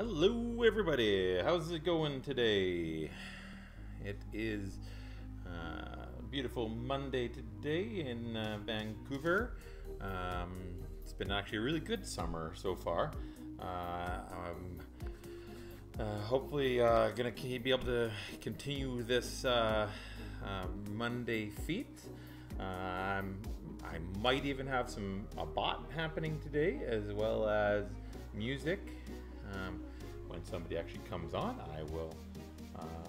Hello everybody, how's it going today? It is a beautiful Monday today in Vancouver. It's been actually a really good summer so far. Hopefully gonna be able to continue this Monday feat. I might even have a bot happening today, as well as music. When somebody actually comes on, I will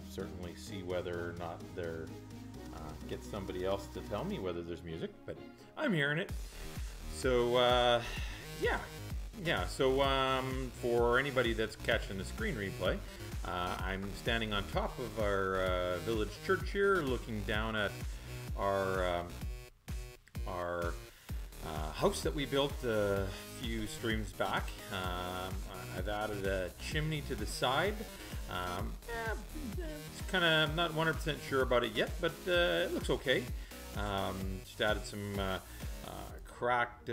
certainly see whether or not there get somebody else to tell me whether there's music, but I'm hearing it. So yeah. So for anybody that's catching the screen replay, I'm standing on top of our village church here, looking down at our house that we built a few streams back. I've added a chimney to the side. It's kind of not 100% sure about it yet, but it looks okay. Just added some cracked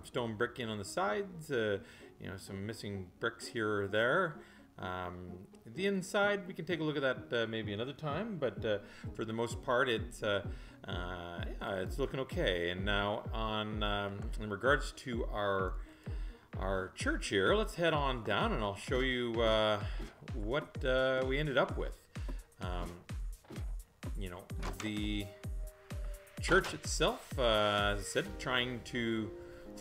stone brick in on the sides. Some missing bricks here or there. The inside, we can take a look at that maybe another time, but for the most part, it's looking okay. And now, in regards to our church here, let's head on down, and I'll show you what we ended up with. The church itself, as I said, trying to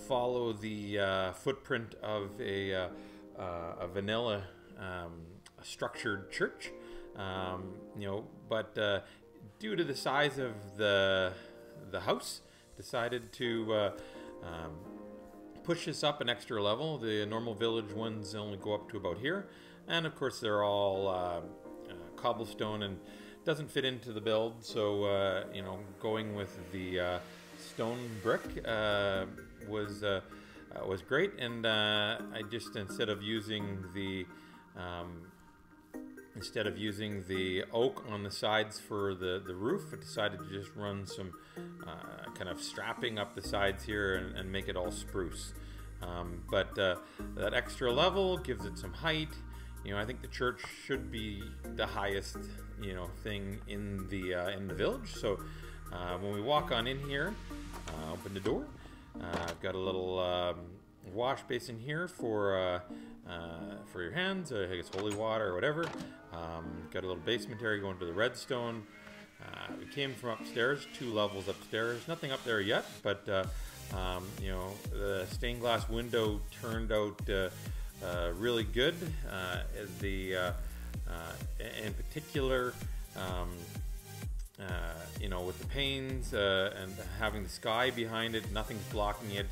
follow the footprint of a vanilla structured church, but due to the size of the house, decided to push this up an extra level. The normal village ones only go up to about here, and of course they're all cobblestone and doesn't fit into the build. So going with the stone brick was great, and I just instead of using the oak on the sides for the roof, I decided to just run some kind of strapping up the sides here and make it all spruce. But that extra level gives it some height. I think the church should be the highest thing in the village. So when we walk on in here, open the door. I've got a little wash basin here for your hands, I guess holy water or whatever. Got a little basement area going to the redstone. We came from upstairs, 2 levels upstairs. Nothing up there yet, but the stained glass window turned out really good. In particular, with the panes and having the sky behind it, nothing's blocking it,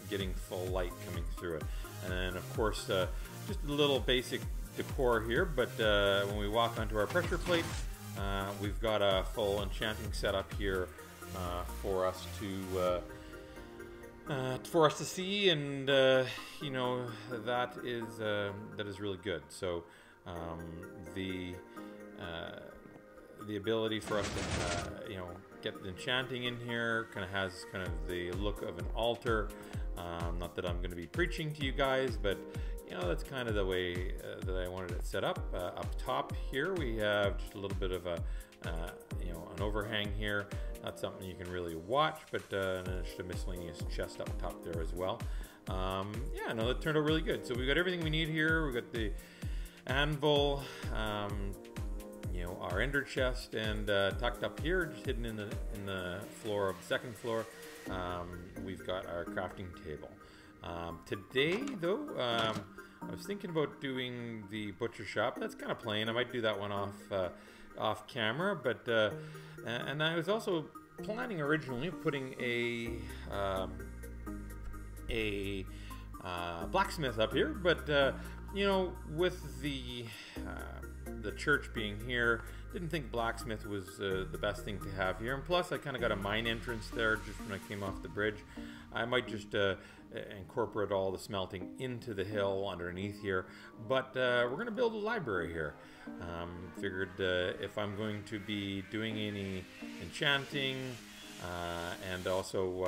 getting full light coming through it. And then, of course, just a little basic decor here, but when we walk onto our pressure plate, we've got a full enchanting setup here for us to see, and that is really good. So the ability for us to get the enchanting in here has the look of an altar. Not that I'm going to be preaching to you guys, but that's kind of the way that I wanted it set up. Up top here we have just a little bit of an overhang here. Not something you can really watch, but just a miscellaneous chest up top there as well. That turned out really good. So we've got everything we need here. We've got the anvil, our ender chest, and tucked up here, just hidden in the floor of the second floor, we've got our crafting table. Today, though, I was thinking about doing the butcher shop. That's kind of plain. I might do that one off camera, but and I was also planning originally of putting a blacksmith up here, but with the church being here, didn't think blacksmith was the best thing to have here. And plus, I kind of got a mine entrance there just when I came off the bridge. I might just incorporate all the smelting into the hill underneath here. But we're going to build a library here. Figured if I'm going to be doing any enchanting and also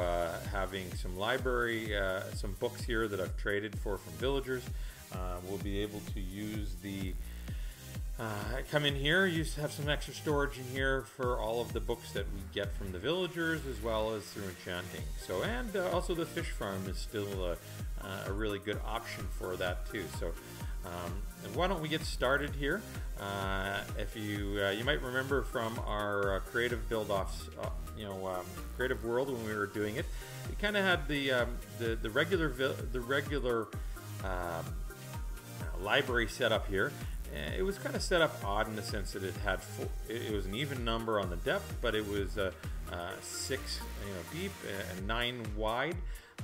having some library, some books here that I've traded for from villagers, we'll be able to use the come in here, have some extra storage in here for all of the books that we get from the villagers, as well as through enchanting. So, and also the fish farm is still a really good option for that too. So why don't we get started here? If you might remember from our creative build-offs, creative world, when we were doing it, we kind of had the regular library set up here. It was kind of set up odd in the sense that it was an even number on the depth, but it was 6 deep and 9 wide.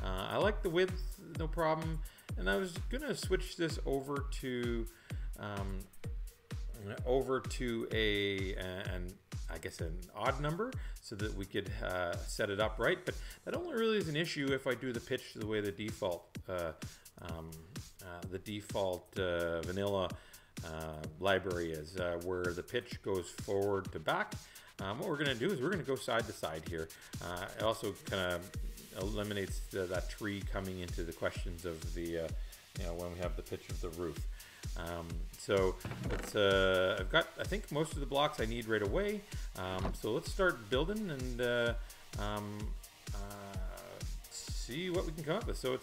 I like the width, no problem. And I was gonna switch this over to I guess an odd number, so that we could set it up right. But that only really is an issue if I do the pitch the way the default vanilla library is, where the pitch goes forward to back. What we're going to do is we're going to go side to side here. It also kind of eliminates that tree coming into the questions of the when we have the pitch of the roof. So it's I've got, I think, most of the blocks I need right away. So let's start building and see what we can come up with. So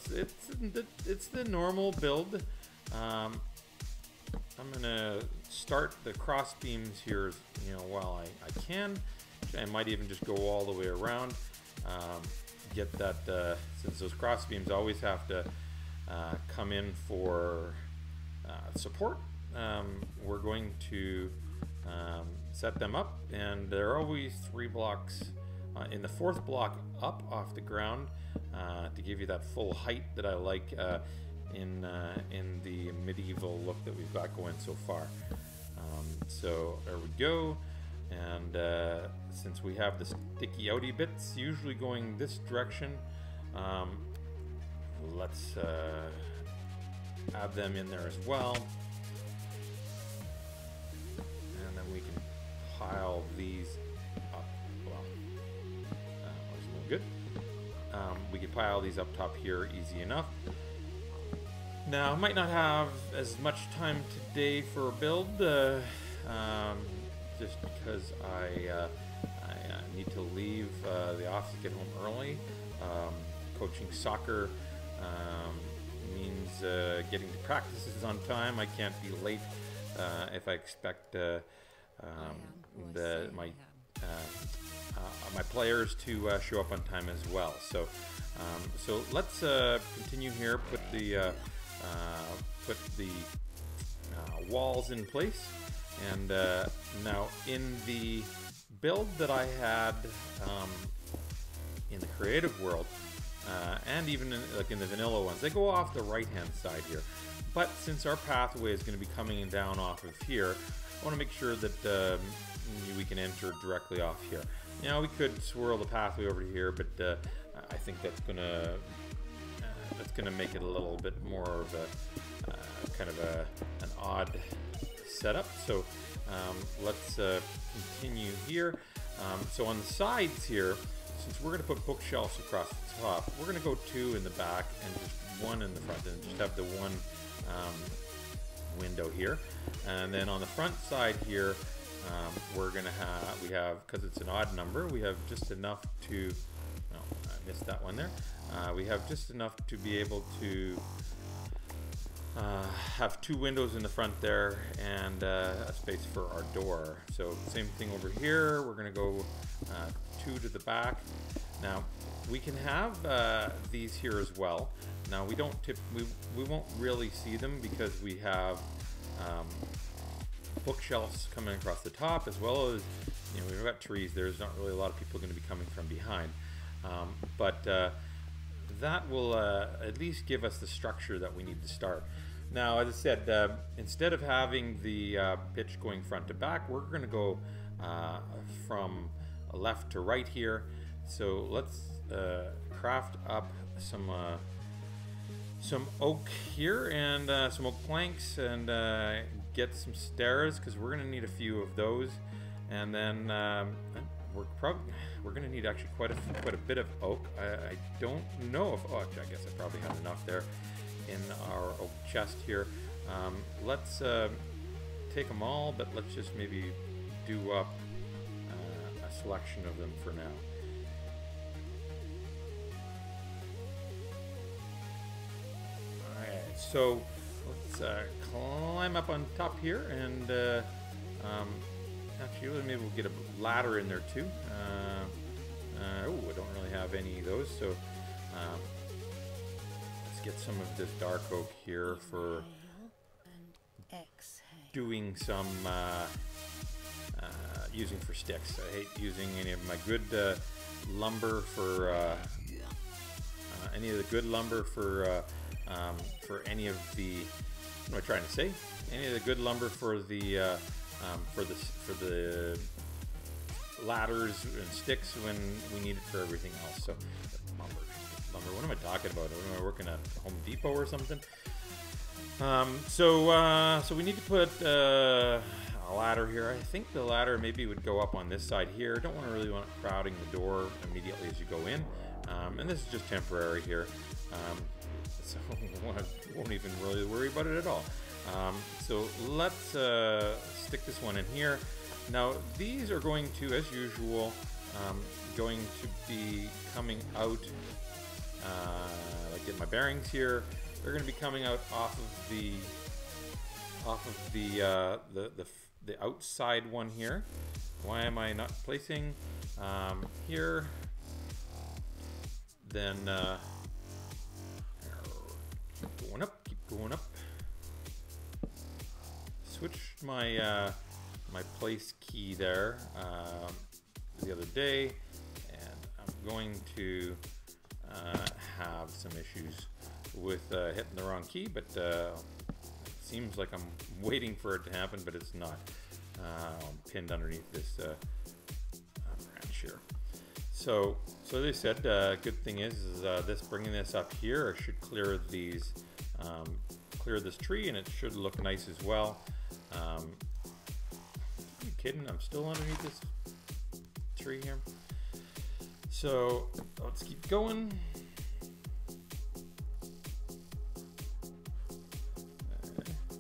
it's the normal build. I'm gonna start the cross beams here, while I can. I might even just go all the way around. Get that, since those cross beams always have to come in for support. We're going to set them up, and they're always 3 blocks in the 4th block up off the ground, to give you that full height that I like in the medieval look that we've got going so far. So there we go. And since we have the sticky outy bits usually going this direction, let's add them in there as well. And then we can pile these up. Well, that's no good. We can pile these up top here easy enough. Now, I might not have as much time today for a build, just because I need to leave the office to get home early. Coaching soccer means getting to practices on time. I can't be late if I expect my players to show up on time as well. So let's continue here. Put the walls in place, and now in the build that I had in the creative world, and even in the vanilla ones, they go off the right hand side here. But since our pathway is going to be coming down off of here, I want to make sure that we can enter directly off here. We could swirl the pathway over here, but I think that's gonna make it a little bit more of a kind of an odd setup. So let's continue here. So on the sides here, since we're going to put bookshelves across the top, we're going to go 2 in the back and just 1 in the front, and just have the 1 window here. And then on the front side here, we're going to have, because it's an odd number, we have just enough to, oh, I missed that one there. We have just enough to be able to have 2 windows in the front there, and a space for our door. So same thing over here. We're going to go 2 to the back. Now we can have these here as well. Now we won't really see them because we have bookshelves coming across the top, as well as we've got trees. There's not really a lot of people going to be coming from behind, but that will at least give us the structure that we need to start. Now, as I said, instead of having the pitch going front to back, we're going to go from left to right here. So let's craft up some oak here, and some oak planks, and get some stairs, because we're going to need a few of those. And then we're going to need actually quite a bit of oak. I don't know if, oh, actually, I guess I probably have enough there. in our oak chest here. Let's take them all, but let's just maybe do up a selection of them for now. Alright, so let's climb up on top here, and actually maybe we'll get a ladder in there too. Oh, I don't really have any of those, so let's get some of this dark oak here for doing some using for sticks. I hate using any of my good lumber for any of the good lumber for any of the, what am I trying to say? Any of the good lumber for the ladders and sticks when we need it for everything else. So lumber. What am I talking about? Am I working at Home Depot or something? So we need to put a ladder here. I think the ladder maybe would go up on this side here. Don't really want it crowding the door immediately as you go in. And this is just temporary here. So won't even really worry about it at all. So let's stick this one in here. Now these are going to, as usual, going to be coming out. Get my bearings here. They're going to be coming out off of the outside one here. Why am I not placing here? Then keep going up. Switched my my place key there the other day, and I'm going to have some issues with hitting the wrong key, but it seems like I'm waiting for it to happen, but it's not. I'm pinned underneath this branch here. So they said good thing is this, bringing this up here, I should clear these, clear this tree, and it should look nice as well. Are you kidding? I'm still underneath this tree here. So let's keep going.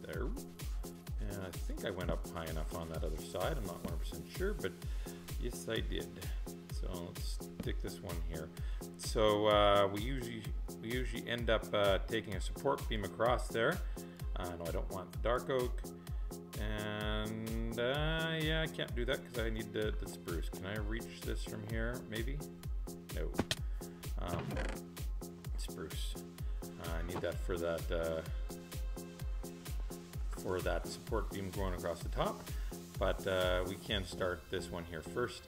There. And I think I went up high enough on that other side. I'm not 100% sure, but yes, I did. So let's stick this one here. So we usually end up taking a support beam across there. No, I don't want the dark oak. And yeah, I can't do that because I need the spruce. Can I reach this from here? Maybe? No. Spruce. I need that for that support beam going across the top. But we can start this one here first.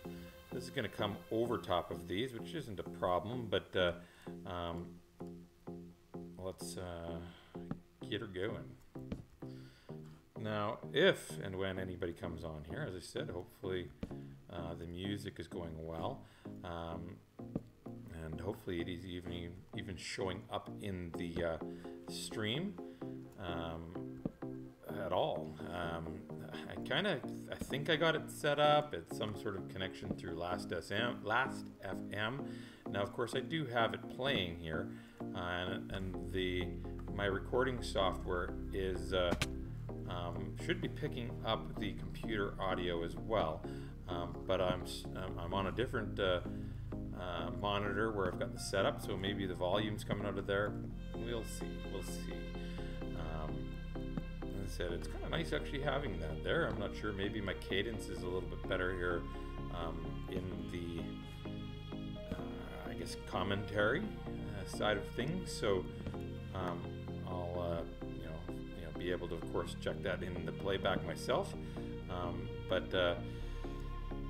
This is going to come over top of these, which isn't a problem, but let's get her going. Now, if and when anybody comes on here, as I said, hopefully the music is going well, and hopefully it is even showing up in the stream at all. I think I got it set up. It's some sort of connection through Last FM. Now, of course, I do have it playing here, and my recording software is should be picking up the computer audio as well, but I'm on a different monitor where I've got the setup, so maybe the volume's coming out of there. We'll see. As I said, it's kind of nice actually having that there. I'm not sure, maybe my cadence is a little bit better here in the I guess commentary side of things. So I'll be able to, of course, check that in the playback myself, but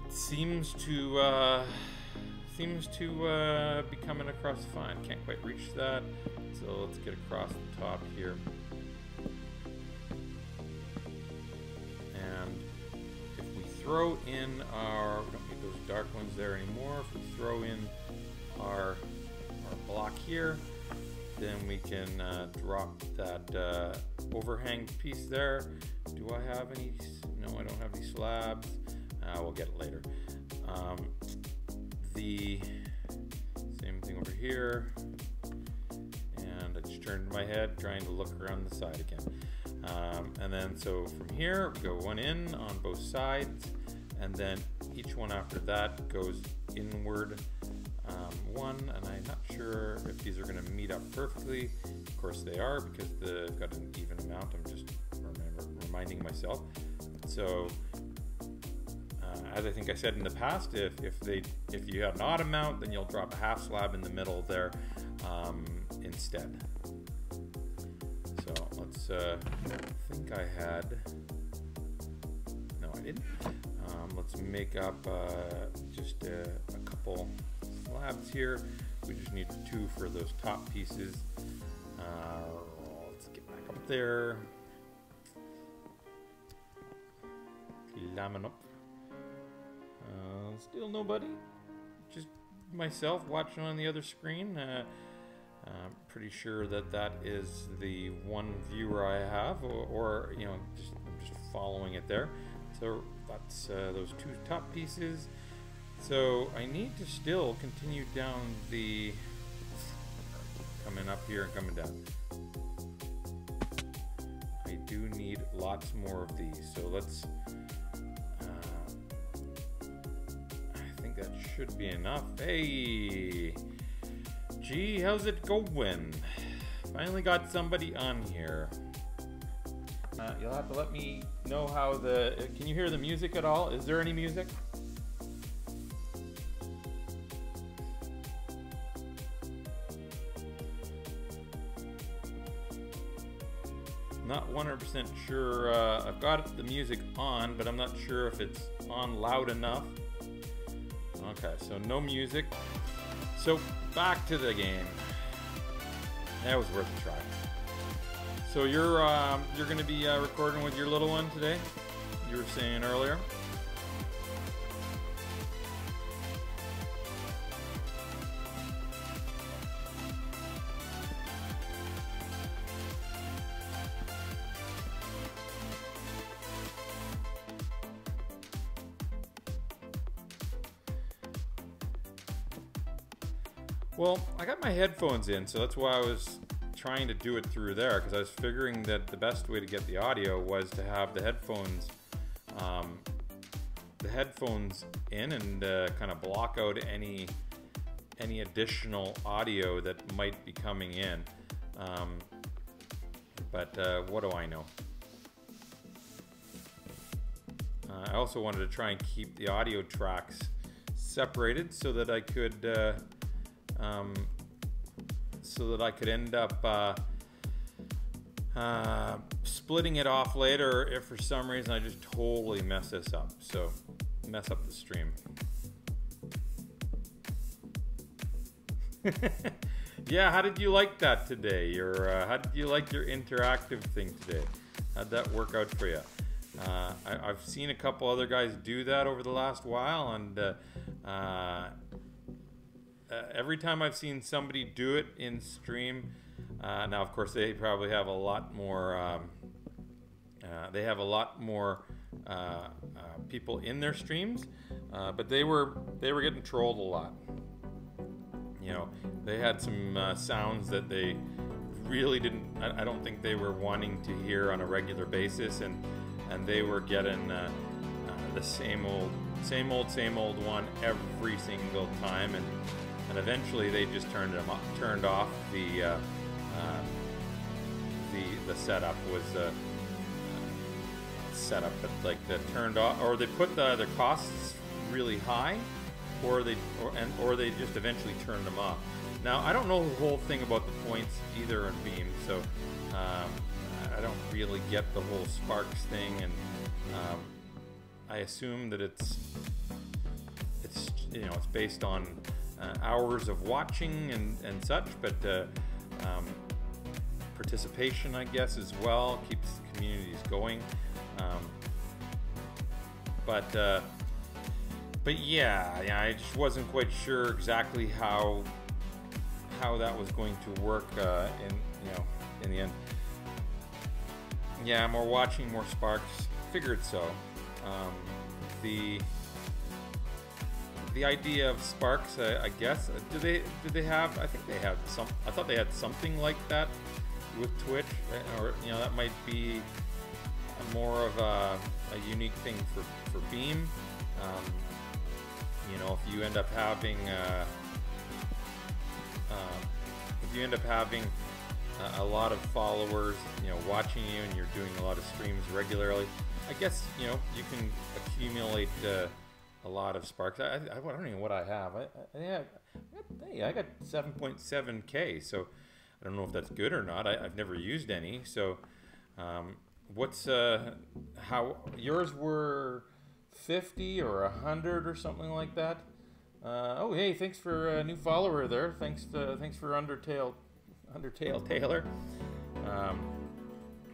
seems to be coming across fine. Can't quite reach that, so let's get across the top here. And if we throw in our, we don't need those dark ones there anymore. If we throw in our block here, then we can drop that overhang piece there. Do I have any? No, I don't have any slabs. We'll get it later. The same thing over here, and I just turned my head trying to look around the side again. And then so from here, we go one in on both sides, and then each one after that goes inward one, and I'm not sure if these are going to meet up perfectly. Of course they are, because they've got an even amount. I'm just reminding myself. So as I think I said in the past, if you have an odd amount, then you'll drop a half slab in the middle there instead. So let's think I had, no I didn't. Let's make up just a couple slabs here. We just need 2 for those top pieces. Let's get back up there. Climbing up. Still nobody. Just myself watching on the other screen. I'm pretty sure that that is the one viewer I have, or you know, I'm just following it there. So that's those 2 top pieces. So I need to still continue down the, coming up here and coming down. I do need lots more of these. So let's, I think that should be enough. Hey, gee, how's it going? Finally got somebody on here. You'll have to let me know how the, can you hear the music at all? Is there any music? Not 100% sure. I've got the music on, but I'm not sure if it's on loud enough. Okay, so no music. So back to the game. That was worth a try. So you're going to be recording with your little one today? You were saying earlier. Well, I got my headphones in, so that's why I was trying to do it through there, because I was figuring that the best way to get the audio was to have the headphones in and kind of block out any additional audio that might be coming in. But what do I know? I also wanted to try and keep the audio tracks separated so that I could end up splitting it off later if for some reason I just totally mess this up. So mess up the stream. Yeah, how did you like that today? How did you like your interactive thing today? How'd that work out for you? I've seen a couple other guys do that over the last while, and every time I've seen somebody do it in stream, now of course they probably have a lot more. They have a lot more people in their streams, but they were getting trolled a lot. You know, they had some sounds that they really didn't. I don't think they were wanting to hear on a regular basis, and they were getting the same old one every single time, and eventually they just turned off the setup was set up at like the turned off, or they put the costs really high, or they just eventually turned them off. Now I don't know the whole thing about the points either in Beam, so I don't really get the whole Sparks thing, and I assume that it's you know, it's based on hours of watching and such, but participation, I guess, as well keeps communities going. But yeah, I just wasn't quite sure exactly how that was going to work in the end. Yeah, more watching, more Sparks. Figured so. The idea of Sparks, I guess, do they have? I think they have some. I thought they had something like that with Twitch, or you know, that might be more of a unique thing for Beam. You know, if you end up having a lot of followers, you know, watching you, and you're doing a lot of streams regularly, I guess, you know, you can accumulate a lot of sparks. I don't even know what I have. I got 7.7K, so I don't know if that's good or not. I've never used any. So what's how yours were 50 or 100 or something like that? Oh, hey, thanks for a new follower there. Thanks for Undertale Taylor.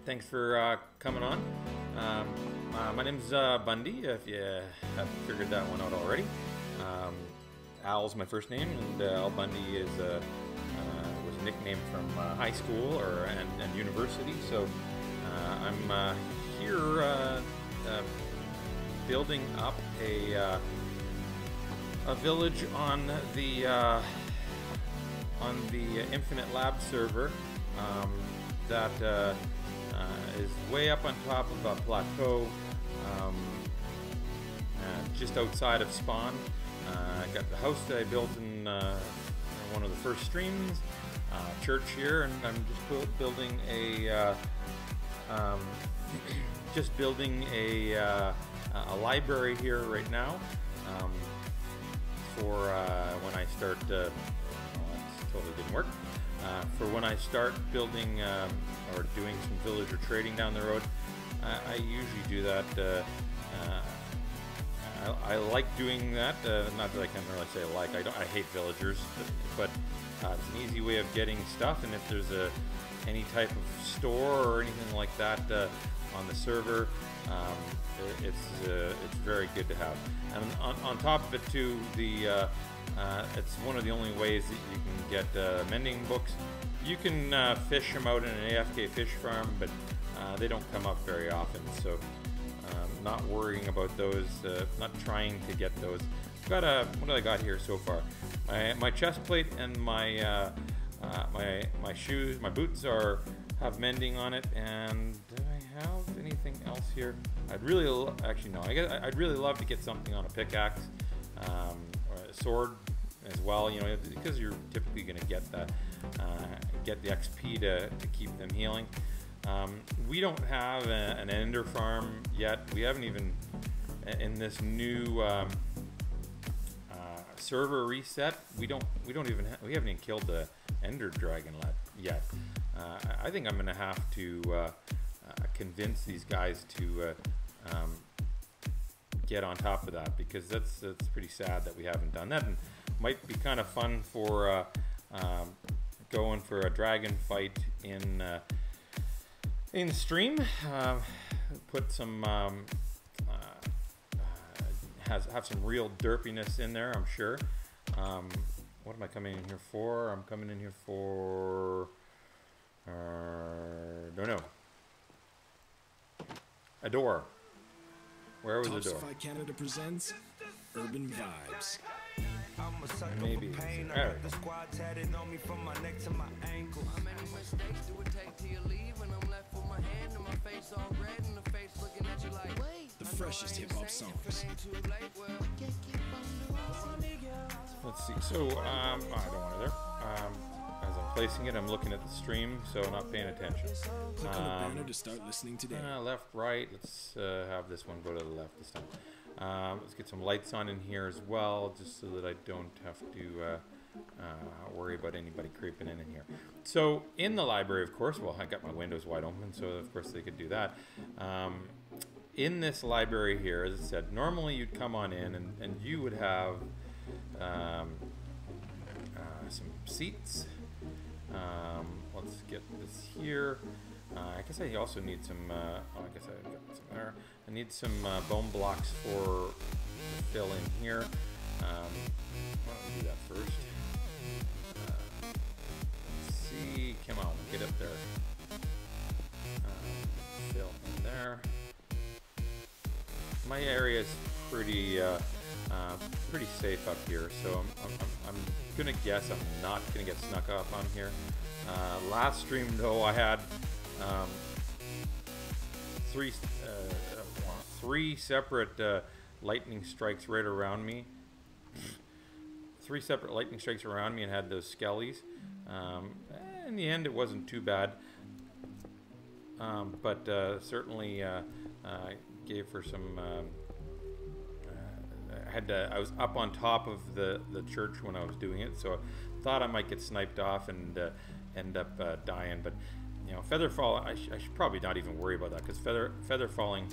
Thanks for coming on. My name's Bundy, if you haven't figured that one out already. Al's my first name, and Al Bundy is was a nickname from high school and university. So I'm here building up a village on the InfiniteLabs server that is way up on top of a plateau, just outside of spawn. I got the house that I built in one of the first streams, church here, and I'm just building a library here right now for when I start. That totally didn't work. For when I start building or doing some villager trading down the road, I usually do that. I like doing that. Not that I can really say I like. I hate villagers, but it's an easy way of getting stuff. And if there's any type of store or anything like that on the server, it's very good to have. And on top of it too, it's one of the only ways that you can get mending books. You can fish them out in an AFK fish farm, but they don't come up very often, so not worrying about those, not trying to get those. I've got what do I got here so far? My chest plate and my shoes, my boots have mending on it. And do I have anything else here? I'd really I'd really love to get something on a pickaxe or a sword as well. You know, because you're typically going to get the XP to keep them healing. We don't have an ender farm yet. We haven't even, in this new server reset, we haven't even killed the ender dragon yet. I think I'm gonna have to convince these guys to get on top of that, because that's pretty sad that we haven't done that. And might be kind of fun for going for a dragon fight in stream. Put some have some real derpiness in there, I'm sure. What am I coming in here for? I'm coming in here for don't know. A door. Where was the door? Canada presents Urban Vibes. Maybe. There we go. The freshest hip hop songs. Let's see. So, I don't want it there. As I'm placing it, I'm looking at the stream, so not paying attention. Click on the banner to start listening today. Left, right. Let's have this one go to the left this time. Let's get some lights on in here as well, just so that I don't have to worry about anybody creeping in here. So in the library, of course, well, I got my windows wide open, so of course they could do that. In this library here, as I said, normally you'd come on in and you would have some seats. Let's get this here. I guess I also need some, I guess I got some there. I need some bone blocks to fill in here. Why don't we do that first? Let's see, come on, get up there. Fill in there. My area is pretty pretty safe up here. So I'm gonna guess I'm not gonna get snuck up on here. Last stream though, I had three separate lightning strikes right around me. 3 separate lightning strikes around me, and had those skellies. In the end, it wasn't too bad, but certainly gave her some. I was up on top of the church when I was doing it, so I thought I might get sniped off and end up dying. But you know, feather fall. I should probably not even worry about that, because feather falling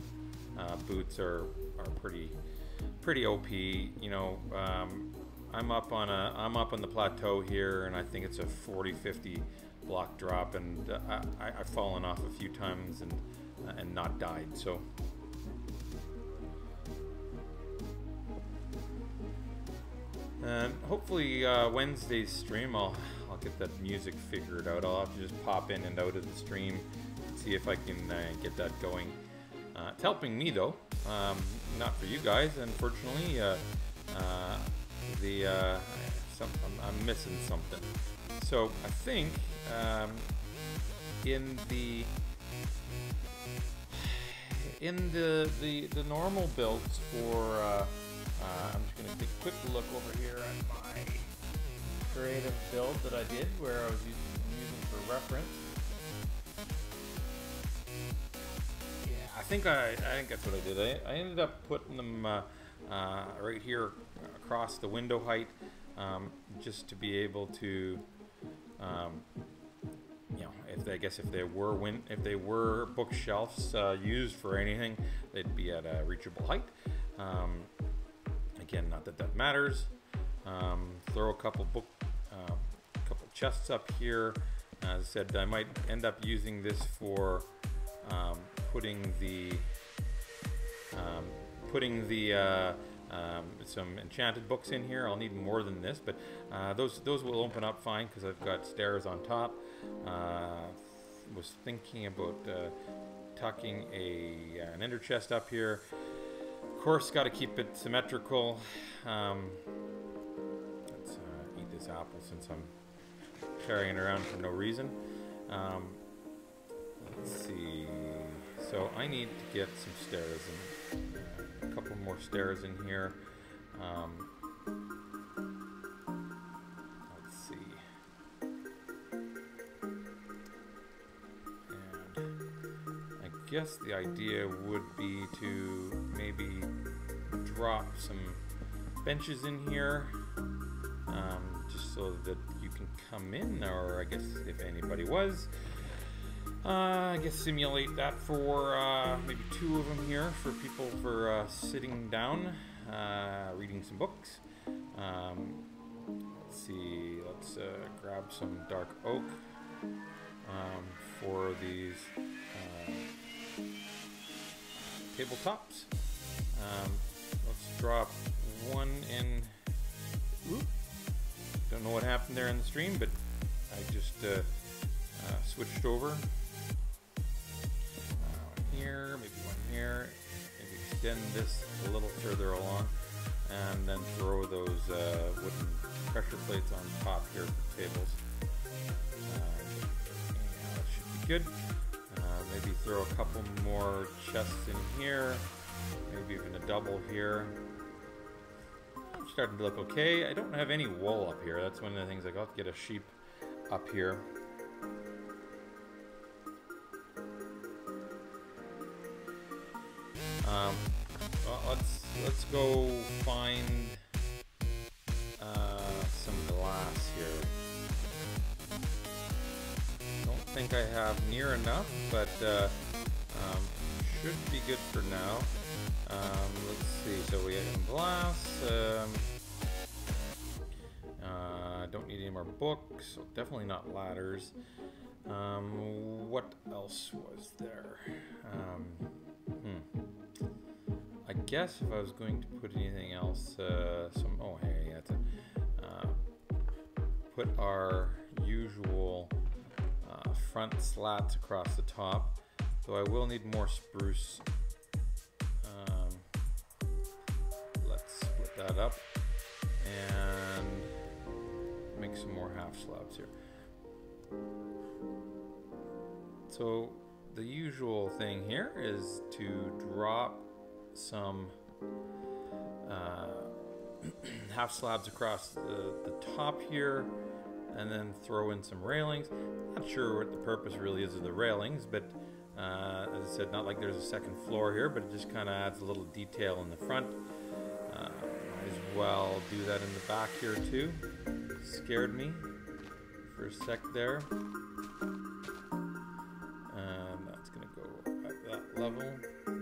boots are pretty OP. You know, I'm up on the plateau here, and I think it's a 40-50 block drop, and I've fallen off a few times and not died. So. And hopefully Wednesday's stream, I'll get that music figured out. I'll have to just pop in and out of the stream, see if I can get that going. It's helping me though, not for you guys. Unfortunately, I'm missing something. So I think in the normal builds for. I'm just going to take a quick look over here at my creative build that I did, where I was using for reference. Yeah, I think that's what I did. I ended up putting them right here across the window height, just to be able to, you know, if they were bookshelves used for anything, they'd be at a reachable height. Again, not that that matters. Throw a couple chests up here. As I said, I might end up using this for putting some enchanted books in here. I'll need more than this, but those will open up fine because I've got stairs on top. Was thinking about tucking an ender chest up here. Of course, got to keep it symmetrical. Let's eat this apple since I'm carrying it around for no reason. Let's see. So I need to get some stairs, and a couple more stairs in here. Let's see. And I guess the idea would be to maybe drop some benches in here, just so that you can come in, or I guess if anybody was, I guess simulate that for maybe 2 of them here for people for sitting down, reading some books. Let's see, let's grab some dark oak for these tabletops. Let's drop one in. Oop. Don't know what happened there in the stream, but I just switched over. One here, maybe one here. Maybe extend this a little further along, and then throw those wooden pressure plates on top here for tables. Yeah, that should be good. Maybe throw a couple more chests in here, maybe even a double here. I'm starting to look okay. I don't have any wool up here. That's one of the things. I'll have to get a sheep up here. Well, let's go find some glass here. Don't think I have near enough, but should be good for now. Let's see. So we have some glass. Don't need any more books. So definitely not ladders. What else was there? I guess if I was going to put anything else, oh hey, that's put our usual front slats across the top. So I will need more spruce. Let's split that up and make some more half slabs here. So the usual thing here is to drop some half slabs across the top here, and then throw in some railings. Not sure what the purpose really is of the railings, but as I said, not like there's a second floor here, but it just kind of adds a little detail in the front. Might as well do that in the back here too. Scared me for a sec there. That's going to go at that level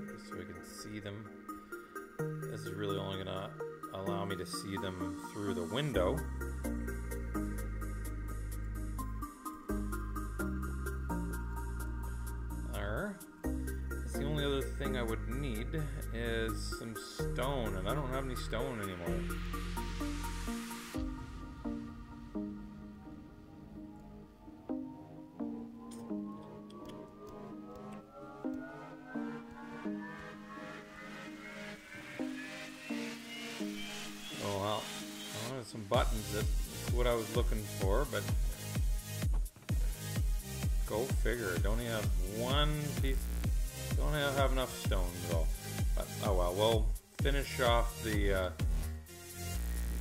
just so we can see them. This is really only going to allow me to see them through the window. The only other thing I would need is some stone, and I don't have any stone anymore. Oh well, I wanted some buttons. That's what I was looking for, but go figure. I don't even have one piece. Don't have enough stone at all. But oh well, we'll finish off the.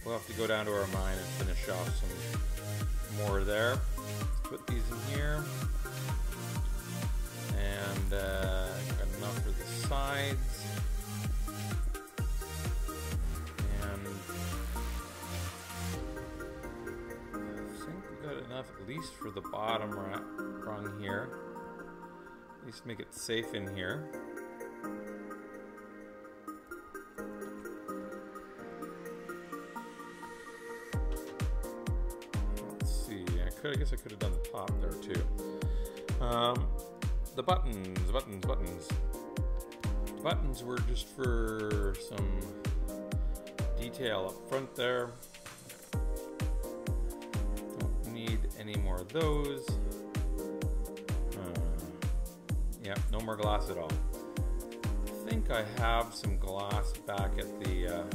We'll have to go down to our mine and finish off some more there. Let's put these in here, and got enough for the sides. And I think we got enough at least for the bottom rung here. At least make it safe in here. Let's see. I guess I could have done the top there too. The buttons. The buttons were just for some detail up front there. Don't need any more of those. Yeah, no more glass at all. I think I have some glass back at the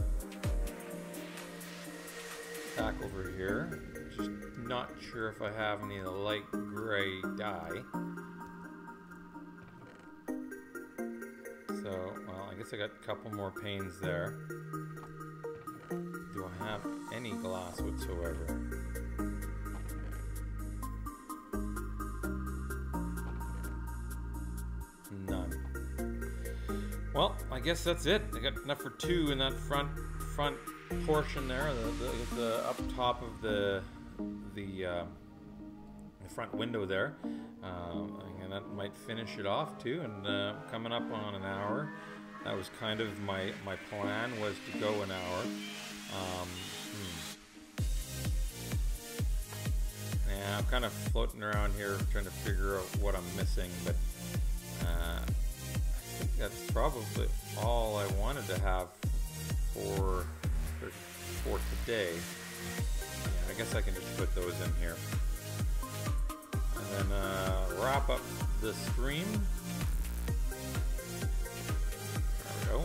back over here. Just not sure if I have any of the light gray dye. So, well, I guess I got a couple more panes there. Do I have any glass whatsoever? Well, I guess that's it. I got enough for two in that front portion there, the up top of the front window there, and that might finish it off too. And coming up on an hour. That was kind of my plan, was to go an hour. Yeah, I'm kind of floating around here trying to figure out what I'm missing, but. That's probably all I wanted to have for today. Yeah, I guess I can just put those in here. And then wrap up the stream. There we go.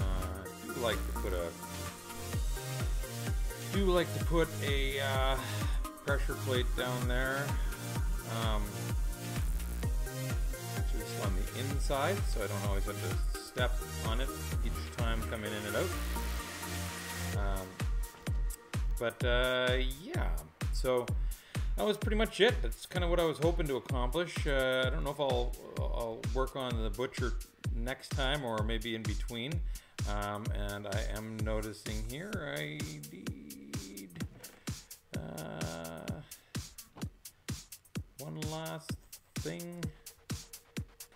I do like to put a pressure plate down there. On the inside, so I don't always have to step on it each time coming in and out. Yeah, so that was pretty much it. That's kind of what I was hoping to accomplish. I don't know if I'll work on the butcher next time or maybe in between. And I am noticing here I need one last thing.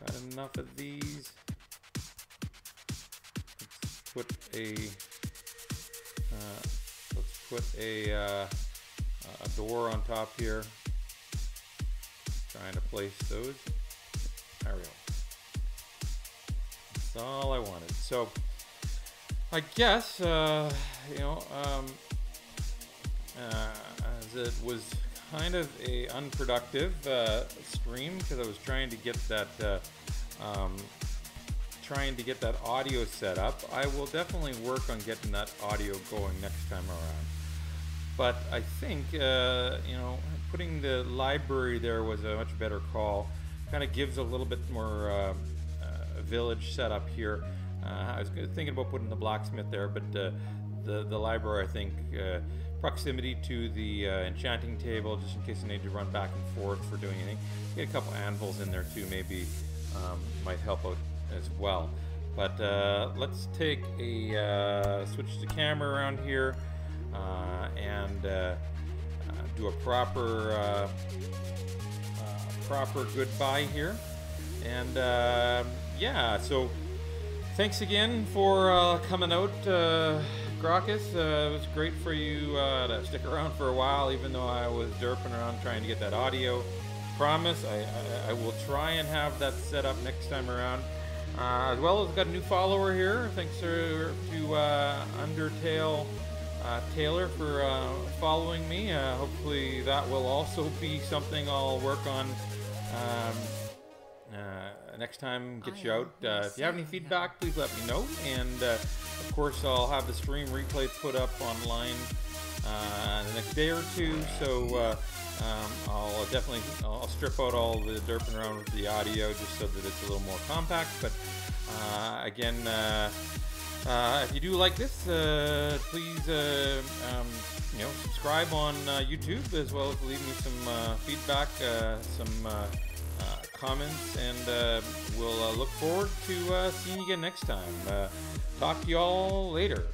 Got enough of these. Let's put a door on top here. Trying to place those. There we go. That's all I wanted. So I guess as it was kind of a unproductive stream because I was trying to get that trying to get that audio set up. I will definitely work on getting that audio going next time around. But I think, you know, putting the library there was a much better call. Kind of gives a little bit more village setup here. I was thinking about putting the blacksmith there, but the library, I think, proximity to the enchanting table, just in case I need to run back and forth for doing anything. Get a couple anvils in there too, maybe might help out as well. But let's take a switch the camera around here and do a proper goodbye here. And yeah, so thanks again for coming out, Graucus. It was great for you to stick around for a while, even though I was derping around trying to get that audio. Promise, I will try and have that set up next time around. As well as got a new follower here. Thanks to Undertale Taylor for following me. Hopefully that will also be something I'll work on next time, get you out. If you have any feedback, please let me know. And of course, I'll have the stream replay put up online the next day or two. So I'll strip out all the derping around with the audio just so that it's a little more compact. But again, if you do like this, please you know, subscribe on YouTube, as well as leave me some feedback, some comments, and we'll look forward to seeing you again next time. Talk to you all later.